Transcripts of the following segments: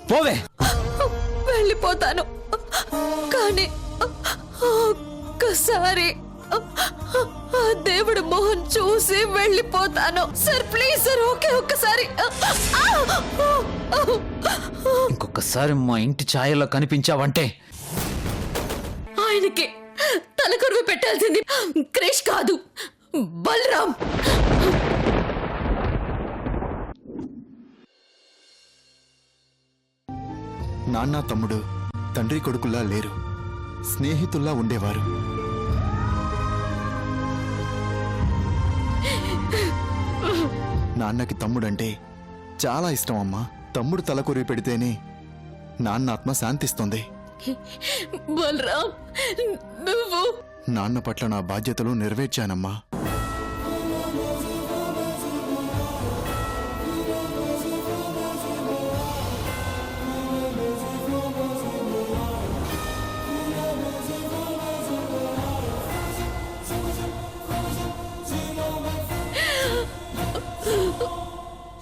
పోవే. వెళ్ళిపోతాను, కానీ ఒక్కసారి ఆ దేవుడు మొహం చూసి వెళ్ళిపోతాను సార్. ప్లీజ్ సార్, ఓకే ఒక్కసారి. ఇంకొకసారి మా ఇంటి ఛాయలో కనిపించావంటే ఆయనకి తలకొరువు పెట్టాల్సింది క్రిష్ కాదు, బలరాం. నాన్న తమ్ముడు తండ్రి కొడుకుల్లా లేరు, స్నేహితుల్లా ఉండేవారు. నాన్నకి తమ్ముడంటే చాలా ఇష్టం అమ్మా. తమ్ముడు తలకొరివి పెడితేనే నాన్న ఆత్మ శాంతిస్తుంది. బలరాం, నువ్వు నాన్న పట్ల నా బాధ్యతలు నెరవేర్చానమ్మా.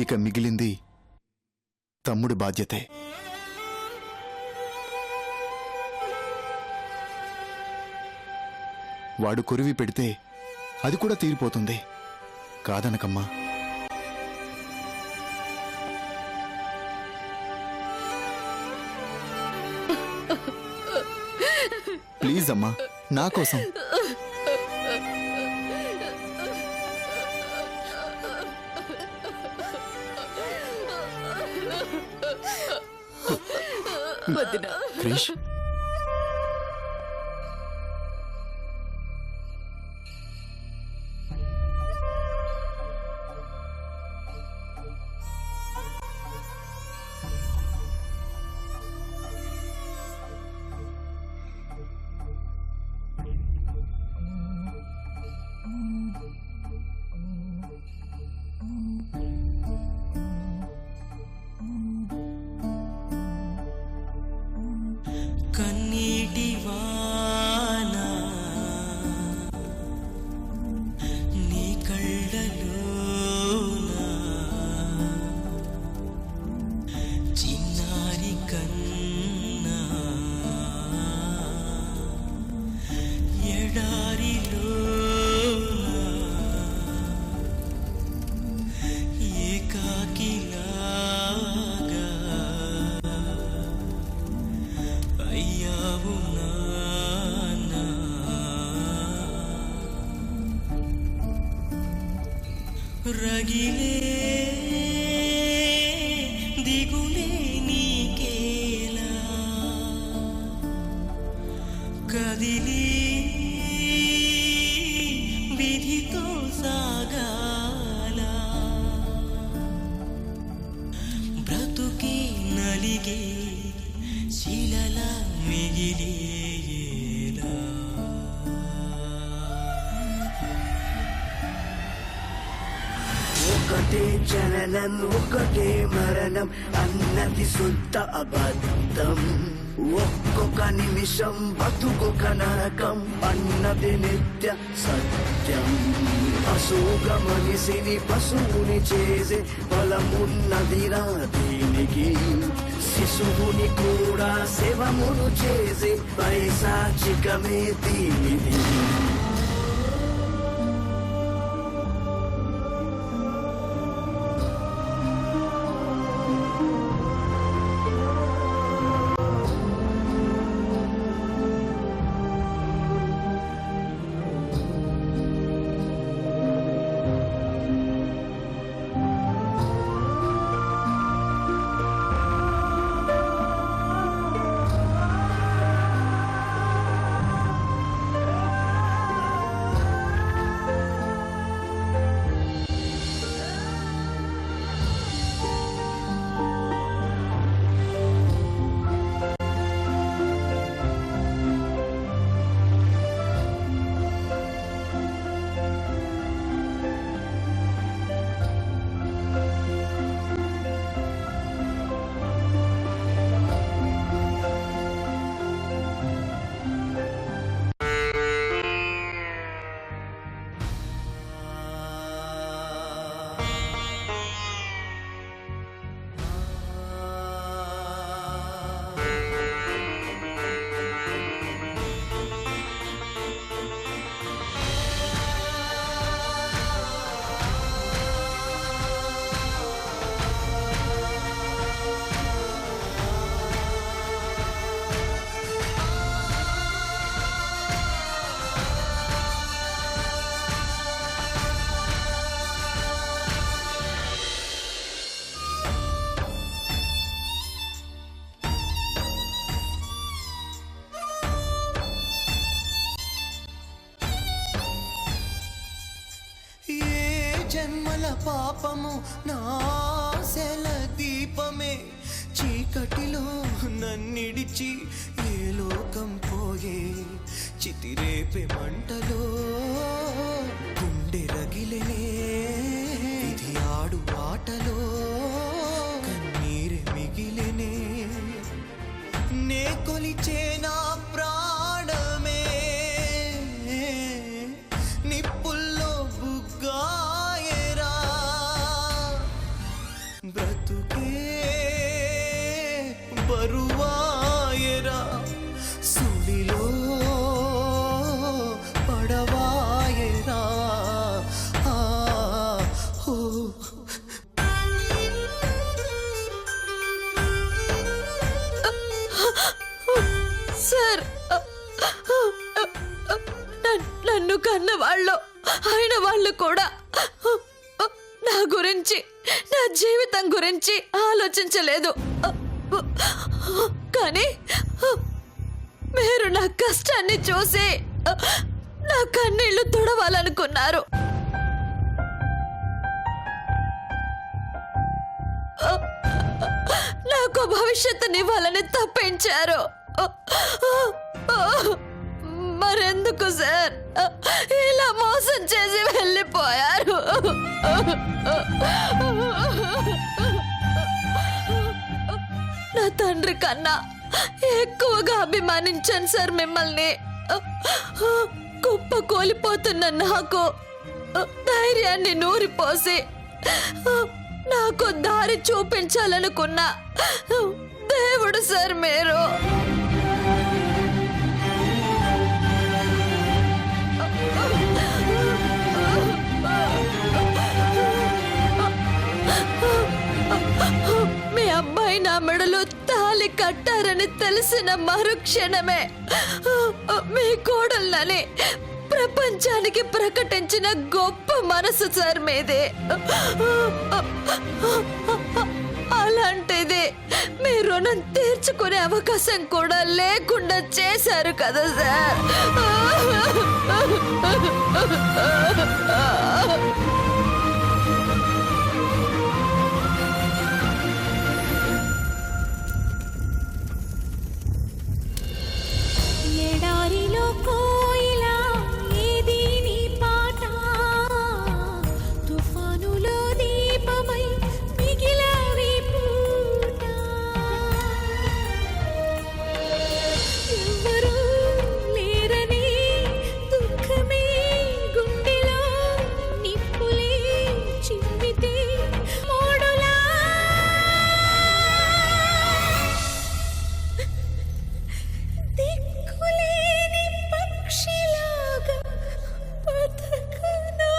ఇక మిగిలింది తమ్ముడి బాధ్యతే. వాడు కొరివి పెడితే అది కూడా తీరిపోతుంది, కాదనకమ్మా. ప్లీజ్ అమ్మా, నా కోసం. క్రిష్, కన్నీటి వాన నీ కళ్ళలోన, చిన్నారి కన్నా ఎడారిలోన ఏకాకిలాగా అయ్యావు నాన్న. రగిలే దిగులే నీకేలా, కదిలి విధితో సాగాల, బ్రతుకే నలిగే శిలలా మిగిలేలా. ఒకటే జననం ఒకటే మరణం అన్నది శుద్ధ అబద్ధం. ఒక్కొక్క నిమిషం బతుకొక నరకం అన్నది నిత్య సత్యం. పశువుగా మనిషిని పశువుని చేసే బలమున్నదిరా దీనికి. శిశువుని కూడా శవమును చేసే పైశాచికమే దీనిది. పాపము నాశల దీపమే చీకటిలో నన్నిడిచి ఏ లోకం పోయే చితిరేపే మంటలో గుండె రగిలే ఇది ఆడు ఆటలో కన్నీరె మిగిలినే నే కొలిచే నా ప్రాణమే నిప్పుల్లో బుగ్గాయరా బ్రతుకే బరువాయరా సుడిలో పడవాయరా ఆ హో సార్ నన్ను కన్న వాళ్ళు అయిన వాళ్ళు కూడా నా గురించి నా జీవితం గురించి ఆలోచించలేదు. కానీ మీరు నా కష్టాన్ని చూసి నా కన్నీళ్లు తుడవాలనుకున్నారు. నాకు భవిష్యత్తునివ్వాలని తప్పించారు. మరెందుకు సార్ ఇలా మోసం చేసి వెళ్ళిపోయారు? నా తండ్రి కన్నా ఎక్కువగా అభిమానించాను సార్ మిమ్మల్ని. కుప్ప కూలిపోతున్న నాకు ధైర్యాన్ని నూరిపోసి నాకు దారి చూపించాలనుకున్న దేవుడు సార్ మీరు. మీ అబ్బాయి నా మెడలో తాళి కట్టారని తెలిసిన మరుక్షణమే మీ కోడళ్ళని ప్రపంచానికి ప్రకటించిన గొప్ప మనసు సార్ మీది. అలాంటిది మీ రుణం తీర్చుకునే అవకాశం కూడా లేకుండా చేశారు కదా సార్. ఎడారిలో కోయిలా ఏది నీ పాట, తుఫానులో దీపమై మిగిలావి పూట. ఎవరూ లేరని దుఃఖమే గుండెలో నిప్పులే చిమ్మితే మోడులా దిక్కులేని పక్షిలాగా బతకనా.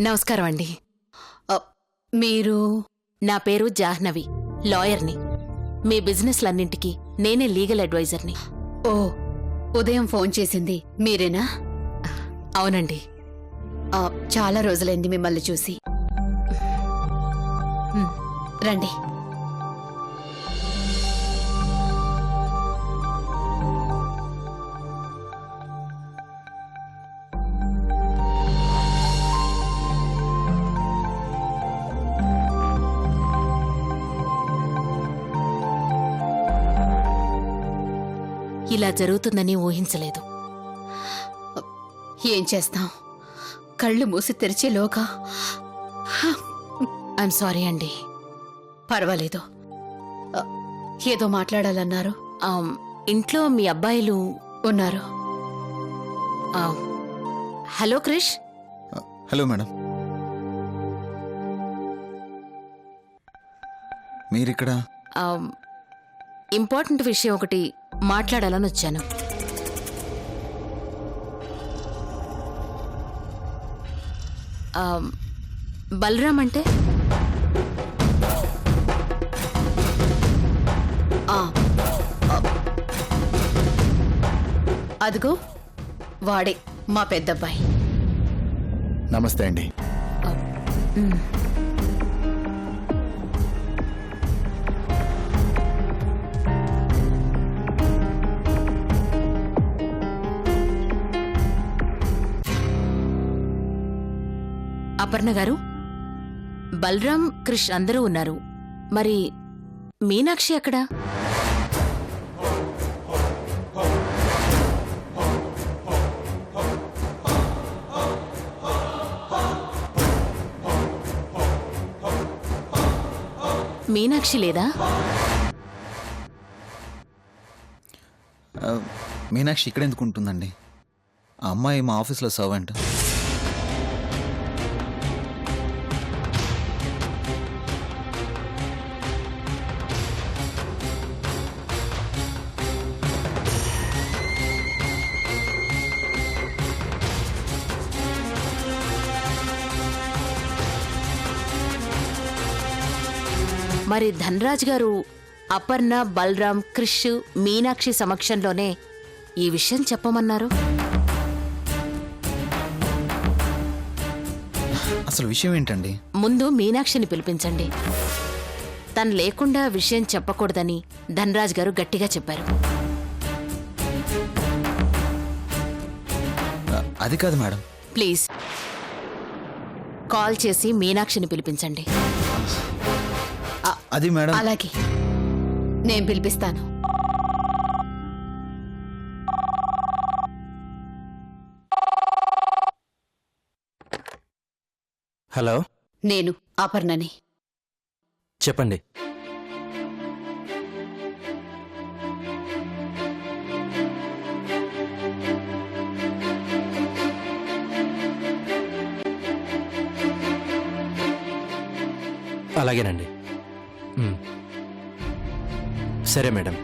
నమస్కారం అండి. మీరు నా పేరు జాహ్నవి, లాయర్ని. మీ బిజినెస్లన్నింటికి నేనే లీగల్ అడ్వైజర్ని. ఓ ఉదయం ఫోన్ చేసింది మీరేనా? అవునండి. చాలా రోజులైంది మిమ్మల్ని చూసి. రండి. ఇలా జరుగుతుందని ఊహించలేదు. ఏం చేస్తాం, కళ్ళు మూసి తెరిచేలోగా. ఐఎమ్ సారీ అండి. పర్వాలేదు. ఏదో మాట్లాడాలన్నారు. ఇంట్లో మీ అబ్బాయిలు ఉన్నారు. హలో క్రిష్. హలో మేడం, మీరిక్కడ? ఇంపార్టెంట్ విషయం ఒకటి మాట్లాడాలని వచ్చాను. బలరాం అంటే అదిగో వాడే మా పెద్దబ్బాయి. నమస్తే అండి. అపర్ణ గారు, బలరాం, క్రిష్ అందరూ ఉన్నారు. మరి మీనాక్షి ఎక్కడా? మీనాక్షి లేదా? మీనాక్షి ఇక్కడ ఎందుకు ఉంటుందండి? ఆ అమ్మాయి మా ఆఫీస్లో సర్వెంట్. మరి ధనరాజ్ గారు అపర్ణ, బలరాం, క్రిష్, మీనాక్షి సమక్షంలోనే ఈ విషయం చెప్పమన్నారు. అసలు విషయం ఏంటండి? ముందు మీనాక్షిని పిలిపించండి. తను లేకుండా విషయం చెప్పకూడదని ధనరాజ్ గారు గట్టిగా చెప్పారు. అది కాదు మేడం. ప్లీజ్ కాల్ చేసి మీనాక్షిని పిలిపించండి. అది మేడం. అలాగే, నేను పిలిపిస్తాను. హలో, నేను అపర్ణని. చెప్పండి. అలాగేనండి. సరే మేడం.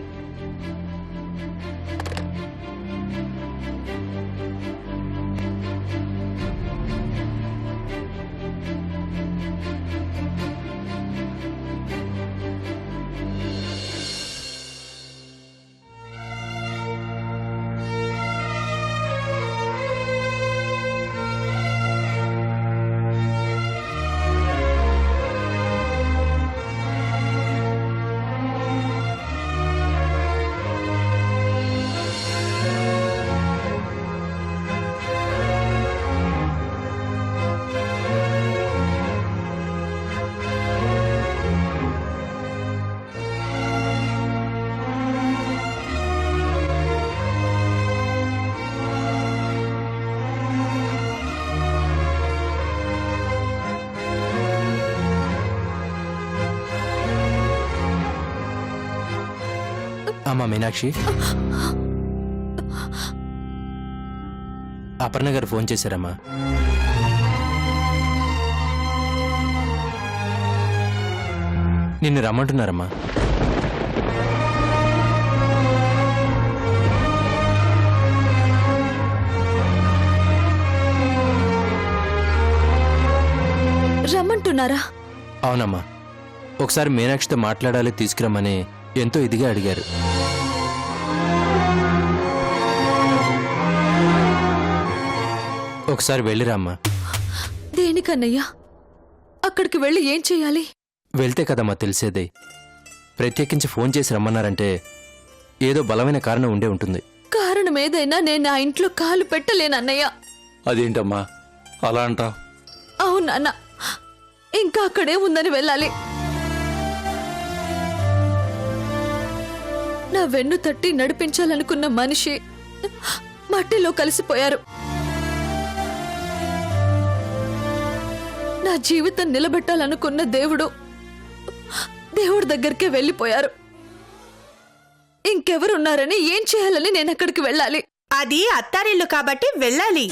అమ్మా మీనాక్షి, అపర్ణ గారు ఫోన్ చేశారమ్మా. నిన్ను రమ్మంటున్నారమ్మా. రమ్మంటున్నారా? అవునమ్మా, ఒకసారి మీనాక్షితో మాట్లాడాలి, తీసుకురమ్మని ఎంతో ఇదిగా అడిగారు. ఒకసారి వెళ్ళిరామ్మా. దేనికన్నయ్యా? అక్కడికి వెళ్ళి ఏం చెయ్యాలి? వెళ్తే కదమ్మా తెలిసేదే. ప్రత్యేకించి ఫోన్ చేసి రమ్మన్నారంటే ఏదో బలమైన కారణం ఉండే ఉంటుంది. కారణం ఏదైనా నేను ఆ ఇంట్లో కాలు పెట్టలేనన్నయ్య. అదేంటమ్మా అలా అంటావ్? అవునన్న, ఇంకా అక్కడే ఉందని వెళ్ళాలి. నా వెన్ను తట్టి నడిపించాలనుకున్న మనిషి మట్టిలో కలిసిపోయారు. నా జీవితం నిలబెట్టాలనుకున్న దేవుడు దగ్గరికే వెళ్ళిపోయారు. ఇంకెవరున్నారని, ఏం చేయాలని నేను అక్కడికి వెళ్ళాలి? అది అత్తారిల్లు కాబట్టి వెళ్ళాలి.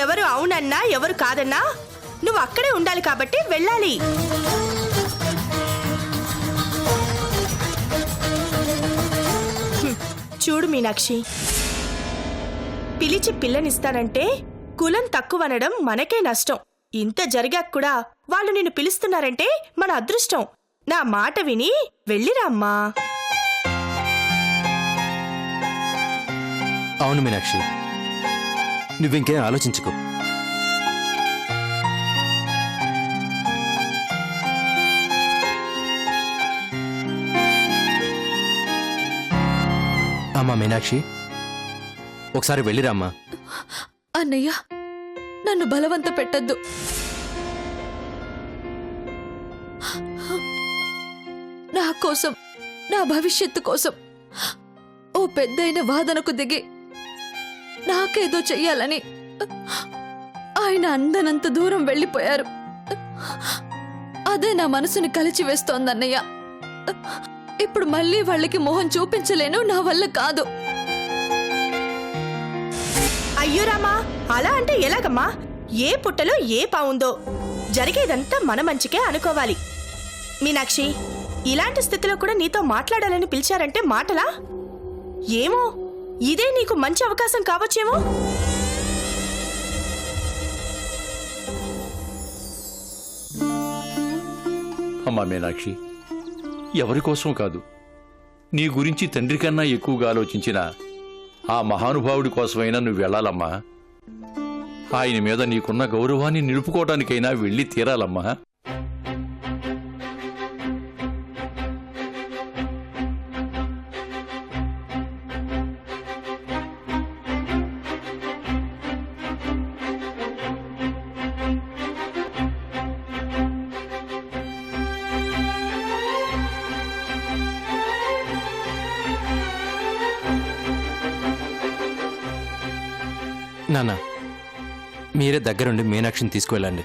ఎవరు అవునన్నా ఎవరు కాదన్నా నువ్వు అక్కడే ఉండాలి కాబట్టి వెళ్ళాలి. చూడు మీనాక్షి, పిలిచి పిల్లనిస్తానంటే కులం తక్కువనడం మనకే నష్టం. ఇంత జరిగాక కూడా వాళ్ళు నిన్ను పిలుస్తున్నారంటే మన అదృష్టం. నా మాట విని వెళ్ళిరామ్మా. అవును మీనాక్షి, నువ్వింకేం ఆలోచించుకో. అమ్మా మీనాక్షి, ఒకసారి వెళ్ళిరామ్మా. అన్నయ్య, నన్ను బలవంత పెట్టద్దు. నా కోసం, నా భవిష్యత్తు కోసం ఓ పెద్దయిన వాదనకు దిగి నాకేదో చెయ్యాలని ఆయన అందనంత దూరం వెళ్ళిపోయారు. అదే నా మనసుని కలిచివేస్తోందన్నయ్య. ఇప్పుడు మళ్ళీ వాళ్ళకి మొహం చూపించలేను, నా వల్ల కాదు. అయ్యో రామా, అలా అంటే ఎలాగమ్మా? ఏ పుట్టలో ఏ పావుందో. జరిగేదంతా మన మంచికే అనుకోవాలి. మీనాక్షి, ఇలాంటి స్థితిలో కూడా నీతో మాట్లాడాలని పిలిచారంటే మాటలా? ఏమో, ఇదే నీకు మంచి అవకాశం కావచ్చేమో. అమ్మా మీనాక్షి, ఎవరి కోసం కాదు, నీ గురించి తండ్రి కన్నా ఎక్కువగా ఆలోచించిన ఆ మహానుభావుడి కోసమైనా నువ్వు వెళ్ళాలమ్మా. ఆయన మీద నీకున్న గౌరవాన్ని నిలుపుకోవడానికైనా వెళ్ళి తీరాలమ్మా. నాన్న, మీరే దగ్గరుండి మీనాక్షిని తీసుకువెళ్ళండి.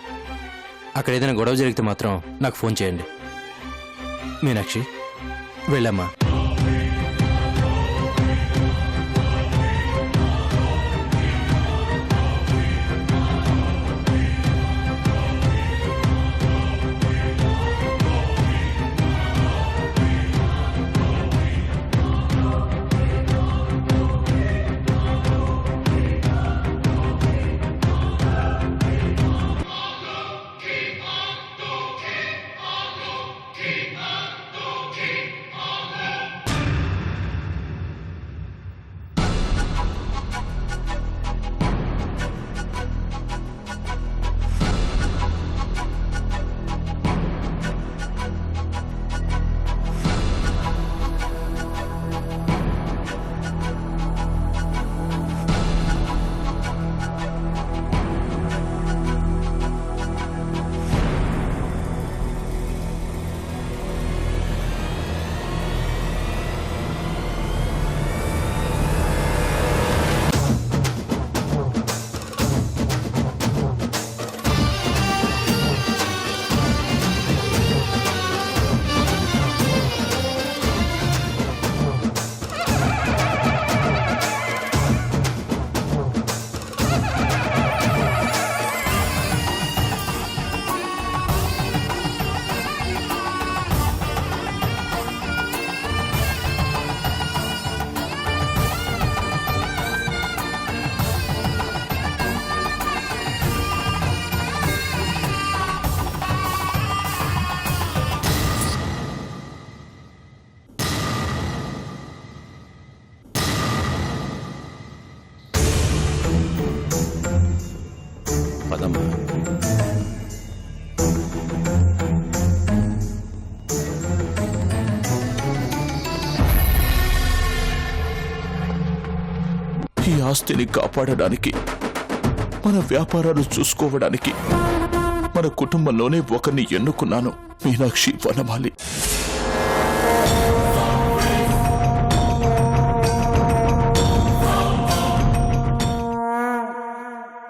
అక్కడ ఏదైనా గొడవ జరిగితే మాత్రం నాకు ఫోన్ చేయండి. మీనాక్షి, వెళ్ళమ్మా. ఆస్తిని కాపాడడానికి, మన వ్యాపారాలు చూసుకోవడానికి మన కుటుంబంలోనే ఒకరిని ఎన్నుకున్నాను. మీనాక్షి వనమాలి.